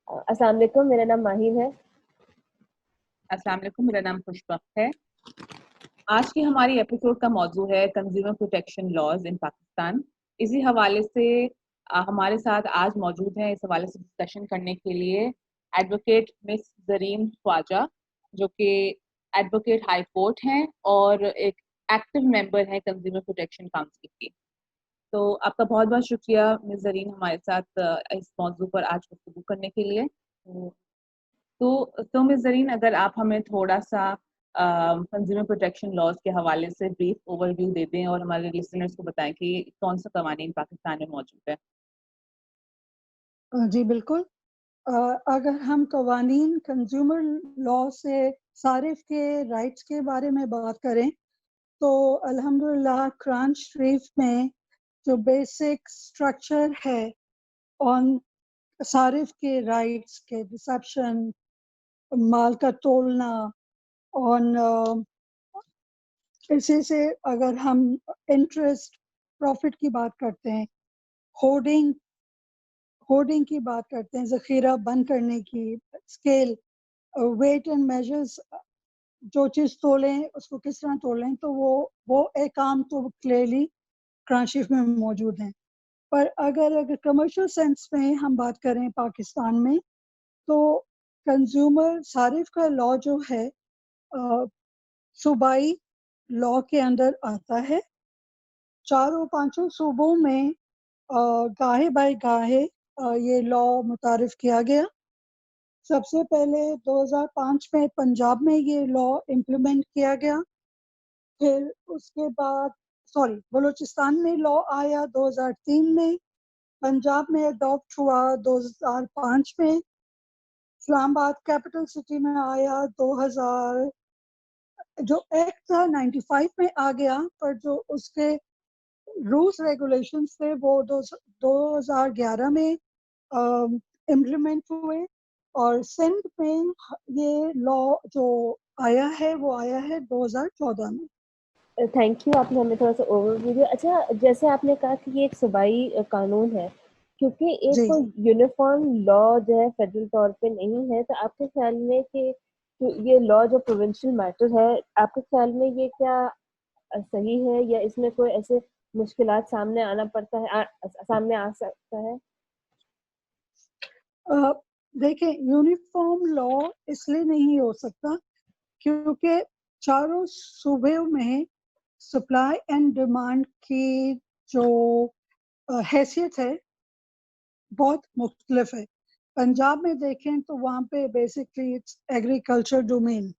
السلام علیکم، میرا نام ماہین ہے۔ السلام علیکم، میرا نام خوشبخت ہے۔ آج کی ہماری ایپیسوڈ کا موضوع ہے کنزیومر پروٹیکشن لاز ان پاکستان۔ اسی حوالے سے ہمارے ساتھ آج موجود ہیں اس حوالے سے ڈسکشن کرنے کے لیے ایڈوکیٹ مس زرین خواجہ، جو کہ ایڈوکیٹ ہائی کورٹ ہیں اور ایک ایکٹیو ممبر ہیں کنزیومر پروٹیکشن کاؤنسل کی۔ تو آپ کا بہت بہت شکریہ مس زرین ہمارے ساتھ اس موضوع پر آج گفتگو کرنے کے لیے۔ تو مس زرین، اگر آپ ہمیں تھوڑا سا کنزیومر پروٹیکشن لاز کے حوالے سے بریف اوور ویو دے دیں اور ہمارے لسنرز کو بتائیں کہ کون سا قوانین پاکستان میں موجود ہے۔ جی بالکل۔ اگر ہم قوانین کنزیومر لا سے صارف کے رائٹس کے بارے میں بات کریں تو الحمدللہ قرآن شریف میں جو بیسک سٹرکچر ہے آن صارف کے رائٹس کے ریسیپشن، مال کا تولنا، آن اسی سے اگر ہم انٹرسٹ پروفٹ کی بات کرتے ہیں، ہوڈنگ کی بات کرتے ہیں، ذخیرہ بند کرنے کی، اسکیل، ویٹ اینڈ میجرز، جو چیز تولیں اس کو کس طرح تولیں، تو وہ احکام تو کلیئرلی قرآن شریف میں موجود ہیں۔ پر اگر کمرشل سینس میں ہم بات کریں پاکستان میں، تو کنزیومر صارف کا لا جو ہے صوبائی لا کے اندر آتا ہے۔ چاروں پانچوں صوبوں میں گاہے بائی گاہے یہ لا متعارف کیا گیا۔ سب سے پہلے 2005 میں پنجاب میں یہ لا امپلیمنٹ کیا گیا، پھر اس کے بعد بلوچستان میں لا آیا 2003 میں، پنجاب میں اڈاپٹ ہوا 2005 میں، اسلام آباد کیپٹل سٹی میں آیا 2000، جو ایکٹ تھا 95 میں آ گیا، پر جو اس کے رولز ریگولیشنز تھے وہ 2011 میں امپلیمنٹ ہوئے، اور سندھ میں یہ لا جو آیا ہے وہ آیا ہے 2014 میں۔ تھینک یو، آپ نے ہمیں تھوڑا سا اوور ویو دیا۔ اچھا، جیسے آپ نے کہا کہ یہ ایک صوبائی قانون ہے، کیونکہ ایک جی کوئی یونیفارم لا جو ہے فیڈرل طور پہ نہیں ہے، تو آپ کے خیال میں کہ یہ لا جو پروونشل میٹر ہے، آپ کے خیال میں یہ کیا صحیح ہے، یا اس میں کوئی ایسے مشکلات سامنے آنا پڑتا ہے، سامنے آ سکتا ہے؟ دیکھیں، یونیفارم لا اس لیے نہیں ہو سکتا کیونکہ چاروں صوبوں میں سپلائی اینڈ ڈیمانڈ کی جو حیثیت ہے بہت مختلف ہے۔ پنجاب میں دیکھیں تو وہاں پہ بیسکلی ایگریکلچر ڈومین،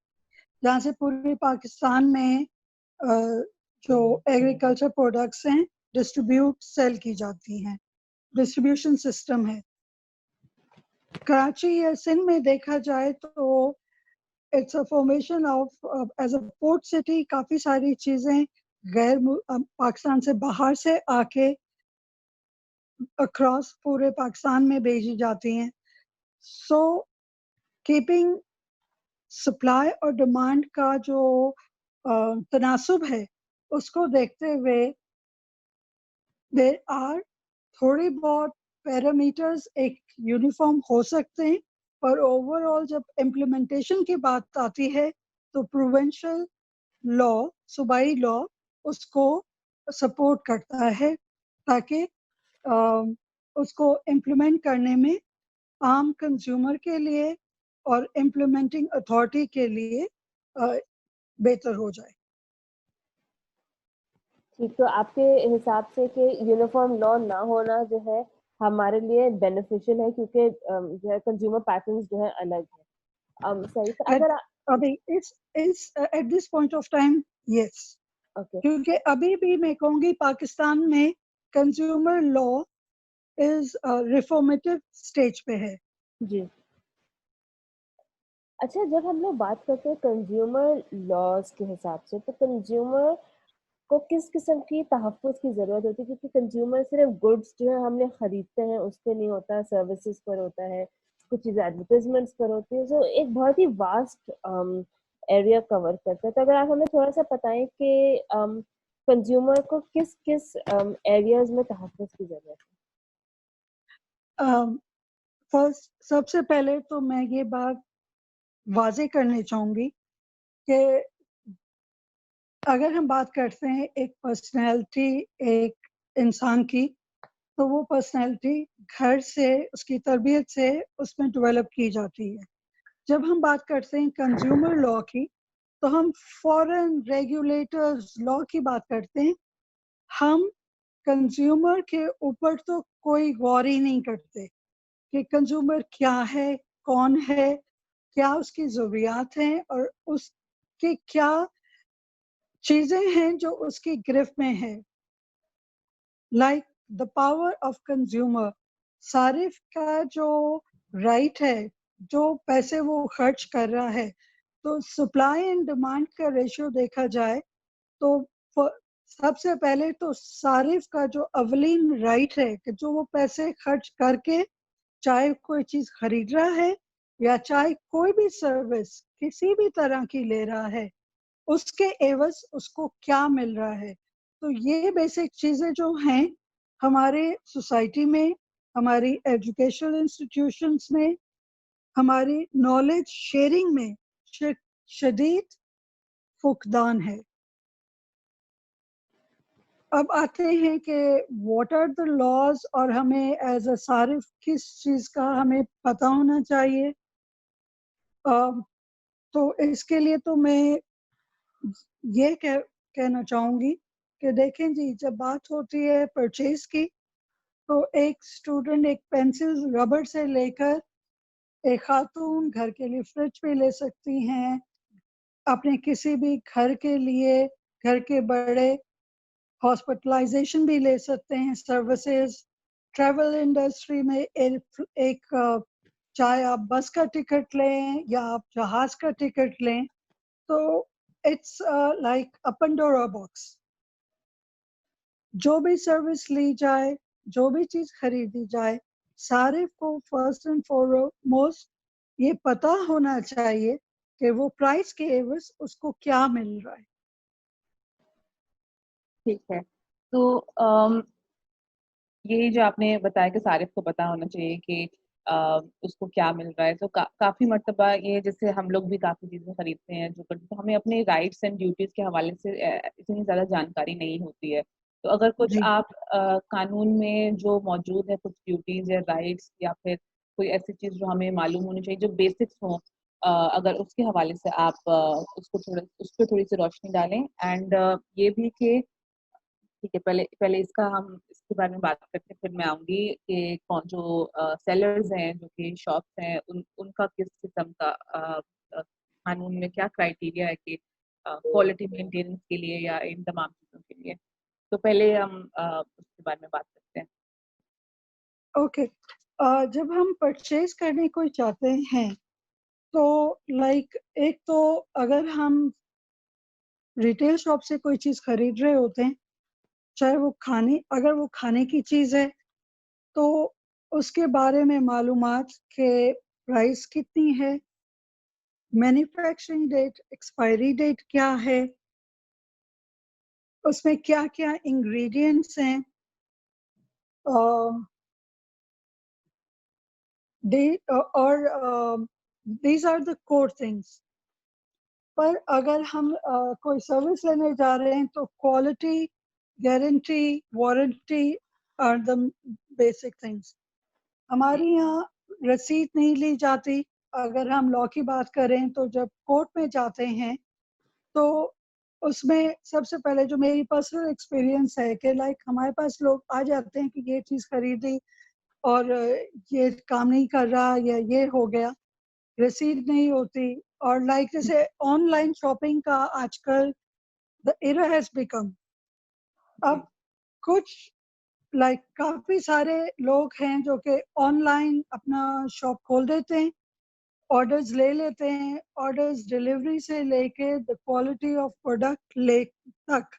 جہاں سے پورے پاکستان میں جو ایگریکلچر پروڈکٹس ہیں ڈسٹریبیوٹ سیل کی جاتی ہیں، ڈسٹریبیوشن سسٹم ہے۔ کراچی یا سندھ میں دیکھا جائے تو it's a formation of as a port city, کافی ساری چیزیں غیر پاکستان سے باہر سے آ کے اکراس پورے پاکستان میں بھیجی جاتی ہیں۔ سو کیپنگ سپلائی اور ڈیمانڈ کا جو تناسب ہے اس کو دیکھتے ہوئے دیر آر تھوڑی بہت پیرامیٹرز ایک یونیفارم ہو سکتے ہیں، پر اوور آل جب امپلیمنٹیشن کی بات آتی ہے تو پروونشل لا، صوبائی لا اس کو سپورٹ کرتا ہے تاکہ اس کو امپلیمنٹ کرنے میں عام کنزیومر کے لیے اور امپلیمنٹنگ اتھارٹی کے لیے بہتر ہو جائے۔ ٹھیک، تو آپ کے حساب سے کہ یونیفارم لا نہ ہونا جو ہے ہمارے لیے بینیفیشل ہے، کیونکہ جو ہے کنزیومر پیٹرنز جو ہے الگ ہیں۔ صحیح، تو اگر ابھی at this point of time yes, کیونکہ ابھی بھی میں کہوں گی پاکستان میں کنزیومر لا از ریفارمیٹو اسٹیج پہ ہے۔ جی، اچھا، جب ہم لوگ بات کرتے ہیں کنزیومر لاز کے حساب سے، تو کنزیومر کو کس قسم کی تحفظ کی ضرورت ہوتی ہے؟ کیونکہ کنزیومر صرف گڈس جو ہے ہم نے خریدتے ہیں اس پہ نہیں ہوتا، سروسز پر ہوتا ہے، کچھ چیزیں ایڈورٹیزمنٹس پر ہوتی ہیں، جو ایک بہت ہی واسٹ ایریا کور کرتا ہے۔ تو اگر آپ ہمیں تھوڑا سا بتائیں کہ کنزیومر کو کس کس ایریاز میں تحفظ کی ضرورت ہے؟ فرسٹ سب سے پہلے تو میں یہ بات واضح کرنے چاہوں گی کہ اگر ہم بات کرتے ہیں ایک پرسنالٹی ایک انسان کی، تو وہ پرسنالٹی گھر سے، اس کی تربیت سے اس میں ڈیولپ کی جاتی ہے. جب ہم بات کرتے ہیں کنزیومر لا کی، تو ہم فورن ریگولیٹرز لا کی بات کرتے ہیں. ہم کنزیومر کے اوپر تو کوئی غور ہی نہیں کرتے کہ کنزیومر کیا ہے، کون ہے، کیا اس کی ضروریات ہیں، اور اس کی کیا چیزیں ہیں جو اس کی گرفت میں ہے. Like the power of consumer, صارف کا جو رائٹ ہے، جو پیسے وہ خرچ کر رہا ہے، تو سپلائی اینڈ ڈیمانڈ کا ریشیو دیکھا جائے تو سب سے پہلے تو صارف کا جو اولین رائٹ ہے کہ جو وہ پیسے خرچ کر کے چاہے کوئی چیز خرید رہا ہے یا چاہے کوئی بھی سروس کسی بھی طرح کی لے رہا ہے، اس کے عوض اس کو کیا مل رہا ہے. تو یہ بیسک چیزیں جو ہیں ہمارے سوسائٹی میں، ہماری ایجوکیشنل انسٹیٹیوشنس میں، ہماری نالج شیئرنگ میں شدید فقدان ہے. اب آتے ہیں کہ واٹ آر دا لاز، اور ہمیں ایز اے صارف کس چیز کا ہمیں پتہ ہونا چاہیے. تو اس کے لیے تو میں یہ کہنا چاہوں گی کہ دیکھیں جی، جب بات ہوتی ہے پرچیز کی، تو ایک اسٹوڈنٹ ایک پینسل ربڑ سے لے کر ایک خاتون گھر کے لیے فریج بھی لے سکتی ہیں، اپنے کسی بھی گھر کے لیے، گھر کے بڑے ہاسپٹلائزیشن بھی لے سکتے ہیں، سروسز، ٹریول انڈسٹری میں ایک چاہے آپ بس کا ٹکٹ لیں یا آپ جہاز کا ٹکٹ لیں، تو it's like a Pandora box. جو بھی سروس لی جائے، جو بھی چیز خریدی جائے، صارف کو فرسٹ اینڈ فارموسٹ یہ پتہ ہونا چاہیے کہ وہ پرائس کے عوض اس کو کیا مل رہا ہے. ٹھیک ہے. تو یہ جو آپ نے بتایا کہ صارف کو پتہ ہونا چاہیے کہ اس کو کیا مل رہا ہے، تو کافی مرتبہ یہ جیسے ہم لوگ بھی کافی چیزیں خریدتے ہیں جو تو ہمیں اپنے رائٹس اینڈ ڈیوٹیز کے حوالے سے اتنی زیادہ جانکاری نہیں ہوتی ہے. تو اگر کچھ جی آپ قانون میں جو موجود ہے کچھ ڈیوٹیز یا رائٹس یا پھر کوئی ایسی چیز جو ہمیں معلوم ہونی چاہیے جو بیسکس ہوں، اگر اس کے حوالے سے آپ اس پہ تھوڑی سی روشنی ڈالیں. اینڈ یہ بھی کہ ٹھیک ہے، پہلے اس کا ہم اس کے بارے میں بات کرتے ہیں، پھر میں آؤں گی کہ کون جو سیلرز ہیں جو کہ شاپس ہیں ان کا کس قسم کا قانون میں کیا کرائٹیریا ہے کہ کوالٹی مینٹیننس کے لیے یا ان تمام چیزوں کے لیے. تو پہلے ہم اس کے بارے میں بات کرتے ہیں. اوکے. جب ہم پرچیز کرنے کو چاہتے ہیں تو لائک ایک تو اگر ہم ریٹیل شاپ سے کوئی چیز خرید رہے ہوتے ہیں، چاہے وہ اگر وہ کھانے کی چیز ہے تو اس کے بارے میں معلومات کہ پرائس کتنی ہے، مینوفیکچرنگ ڈیٹ، ایکسپائری ڈیٹ کیا ہے، اس میں کیا کیا انگریڈینٹس ہیں، اور these are the core things. پر اگر ہم کوئی سروس لینے جا رہے ہیں تو quality, guarantee, warranty are the basic things. ہمارے یہاں رسید نہیں لی جاتی. اگر ہم لا کی بات کریں تو جب کورٹ میں جاتے ہیں تو اس میں سب سے پہلے جو میری پرسنل ایکسپیرینس ہے کہ لائک ہمارے پاس لوگ آ جاتے ہیں کہ یہ چیز خریدی اور یہ کام نہیں کر رہا یا یہ ہو گیا، رسید نہیں ہوتی. اور لائک جیسے آن لائن شاپنگ کا آج کل دا ایرا ہیز بیکم. اب کچھ لائک کافی سارے لوگ ہیں جو کہ آن لائن اپنا شاپ کھول دیتے ہیں، آرڈرز لے لیتے ہیں، آرڈرز ڈلیوری سے لے کے دا کوالٹی آف پروڈکٹ لے تک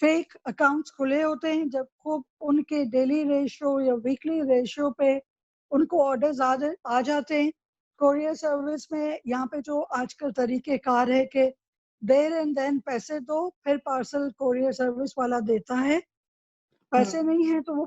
فیک اکاؤنٹس کھلے ہوتے ہیں. جب خوب ان کے ڈیلی ریشو یا ویکلی ریشو پہ ان کو آرڈرز آ جاتے ہیں. کوریئر سروس میں یہاں پہ جو آج کل طریقہ کار ہے کہ دیر اینڈ دین پیسے دو پھر پارسل کوریئر سروس والا دیتا ہے، پیسے نہیں ہیں تو وہ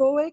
2-1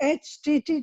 http://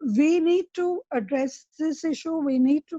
we need to address this issue, we need to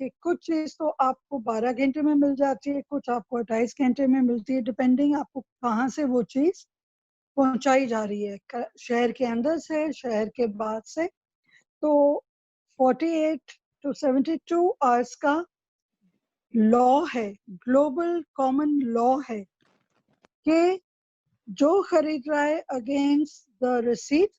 کہ کچھ چیز تو آپ کو 12 گھنٹے میں مل جاتی ہے, کچھ آپ کو 28 گھنٹے میں ملتی ہے, ڈپینڈنگ آپ کو کہاں سے وہ چیز پہنچائی جا رہی ہے, شہر کے اندر سے, شہر کے بعد سے. تو 48 to 72 آورس کا لا ہے, گلوبل کامن لا ہے کہ جو خرید رہا ہے against the receipt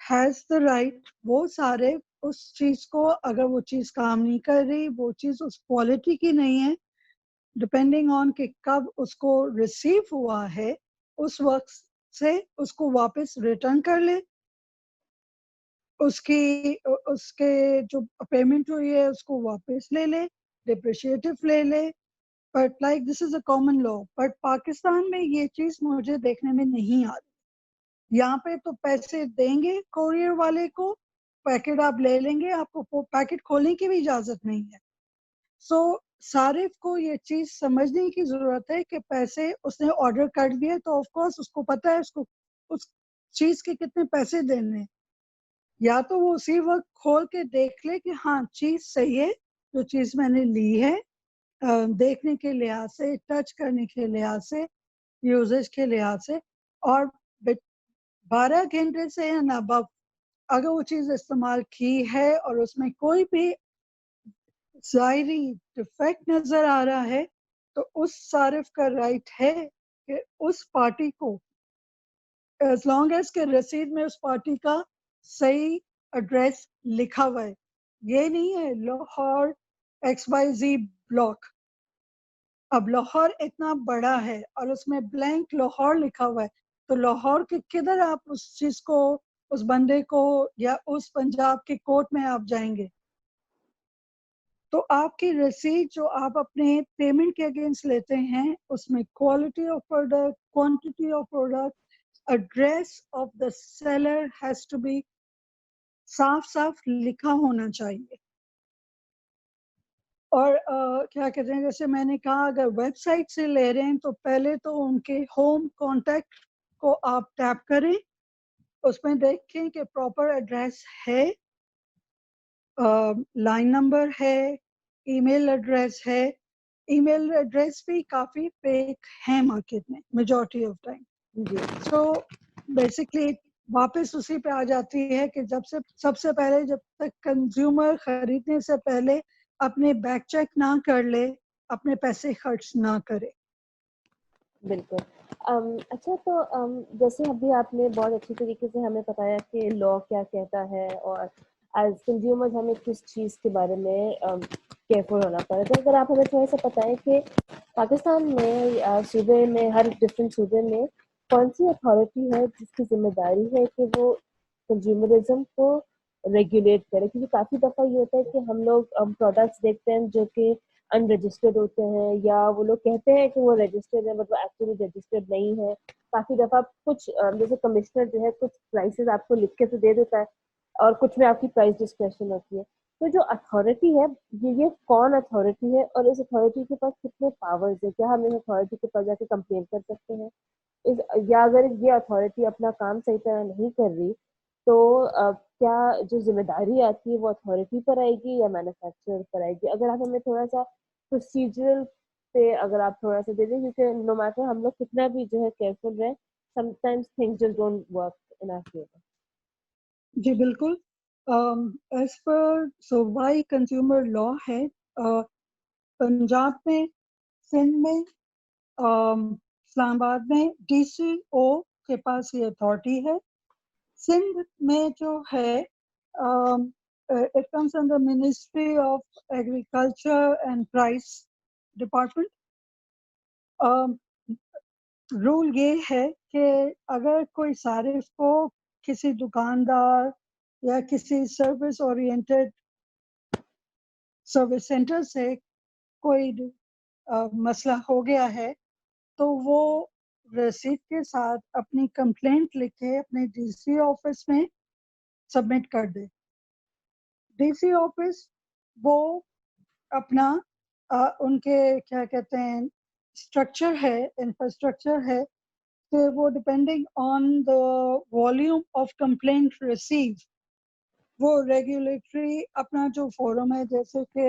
has the right, وہ سارے اس چیز کو, اگر وہ چیز کام نہیں کر رہی, وہ چیز اس کوالٹی کی نہیں ہے, ڈپینڈنگ آن کہ کب اس کو ریسیو ہوا ہے, اس وقت سے اس کو واپس ریٹرن کر لے, اس کے جو پیمنٹ ہوئی ہے اس کو واپس لے لے, ڈپریشیٹو لے لے. But like this is a common law. But Pakistan میں یہ چیز مجھے دیکھنے میں نہیں آتی. یہاں پہ تو پیسے دیں گے کوریئر والے کو, پیکٹ آپ لے لیں گے, آپ کو پیکٹ کھولنے کی بھی اجازت نہیں ہے. سو صارف کو یہ چیز سمجھنے کی ضرورت ہے کہ پیسے اس نے آرڈر کر دیے تو آف کورس اس کو پتہ ہے اس کو اس چیز کے کتنے پیسے دینے ہیں. یا تو وہ اسی وقت کھول کے دیکھ لے کہ ہاں چیز صحیح ہے, جو چیز میں نے لی ہے, دیکھنے کے لحاظ سے, ٹچ کرنے کے لحاظ سے, یوزیج کے لحاظ سے, اور 12 گھنٹے سے ابو اگر وہ چیز استعمال کی ہے اور اس میں کوئی بھی ظاہری ڈیفیکٹ نظر آ رہا ہے تو اس صارف کا رائٹ ہے کہ اس پارٹی کو, as long as کہ رسید میں اس پارٹی کا صحیح ایڈریس لکھا ہوا ہے, یہ نہیں ہے لاہور XYZ بلاک. اب لاہور اتنا بڑا ہے اور اس میں بلینک لاہور لکھا ہوا ہے, تو لاہور کے کدھر آپ اس چیز کو, اس بندے کو, یا اس پنجاب کے کورٹ میں آپ جائیں گے؟ تو آپ کی رسید جو آپ اپنے پیمنٹ کے اگینسٹ لیتے ہیں اس میں quality of product, quantity of product, address of the seller has to be صاف صاف لکھا ہونا چاہیے. اور کیا کہتے ہیں, جیسے میں نے کہا اگر ویب سائٹ سے لے رہے ہیں تو پہلے تو ان کے ہوم کانٹیکٹ کو آپ ٹیپ کریں, اس میں دیکھیں کہ پراپر ایڈریس ہے, لائن نمبر ہے, ای میل ایڈریس ہے. ای میل ایڈریس بھی کافی فیک ہیں مارکیٹ میں majority of time. So basically واپس اسی پہ آ جاتی ہے کہ سب سے پہلے جب تک کنزیومر خریدنے سے پہلے اپنے بیک چیک نہ کر لے, اپنے پیسے خرچ نہ کرے. بالکل. اچھا, تو جیسے ابھی آپ نے بہت اچھی طریقے سے ہمیں بتایا کہ لا کیا کہتا ہے اور ایز کنزیومرز ہمیں کس چیز کے بارے میں کیئرفل ہونا پڑے. تو اگر آپ ہمیں تھوڑا سا بتائیں کہ پاکستان میں صوبے میں, ہر ڈفرینٹ صوبے میں کون سی اتھارٹی ہے جس کی ذمہ داری ہے کہ وہ کنزیومرزم کو ریگولیٹ کرے, کیونکہ کافی دفعہ یہ ہوتا ہے کہ ہم لوگ پروڈکٹس دیکھتے ہیں جو کہ ان رجسٹرڈ ہوتے ہیں, یا وہ لوگ کہتے ہیں کہ وہ رجسٹرڈ ہے بٹ وہ ایکچولی رجسٹرڈ نہیں ہے. کافی دفعہ کچھ جیسے کمشنر جو ہے کچھ پرائسز آپ کو لکھ کے تو دے دیتا ہے اور کچھ میں آپ کی پرائس ڈسکریشن ہوتی ہے. تو جو اتھارٹی ہے یہ کون اتھارٹی ہے, اور اس اتھارٹی کے پاس کتنے پاورز ہیں؟ کیا ہم اس اتھارٹی کے پاس جا کے کمپلین کر سکتے ہیں, یا اگر یہ اتھارٹی اپنا کام صحیح طرح نہیں کر رہی تو کیا جو ذمہ داری آتی ہے وہ اتھارٹی پر آئے گی یا مینوفیکچرر پر آئے گی؟ اگر آپ ہمیں تھوڑا سا پروسیجرل پہ اگر آپ تھوڑا سا دے دیں, کیونکہ نو میٹر ہم لوگ کتنا بھی جو ہے کیئرفل رہیں, sometimes things just don't work in our favour. جی بالکل. ایز پر صوبائی کنزیومر لا ہے, پنجاب میں, سندھ میں, اسلام آباد میں DCO کے پاس یہ اتھارٹی ہے. سندھ میں جو ہے it comes under Ministry of Agriculture and Price Department. Rule یہ ہے کہ اگر کوئی صارف کو کسی دکاندار یا کسی سروس اورینٹڈ سروس سینٹر سے کوئی مسئلہ ہو گیا ہے تو وہ رسید کے ساتھ اپنی کمپلینٹ لکھ کے اپنے DC آفس میں سبمٹ کر دے. DC آفس وہ اپنا ان کے کیا کہتے ہیں اسٹرکچر ہے, انفراسٹرکچر ہے کہ وہ depending on the volume of complaint receive وہ ریگولیٹری اپنا جو فورم ہے, جیسے کہ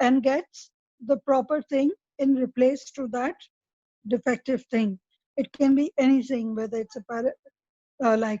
and gets the proper thing in replace to that defective thing. It can be anything, whether it's like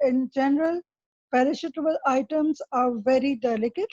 in general perishable items are very delicate.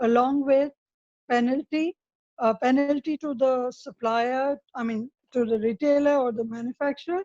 along with penalty to the supplier, I mean to the retailer or the manufacturer,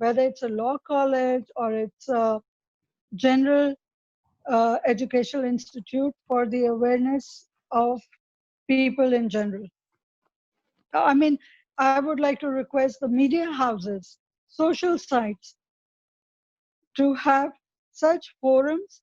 whether it's a law college or it's a general educational institute for the awareness of people in general. I mean, I would like to request the media houses, social sites to have such forums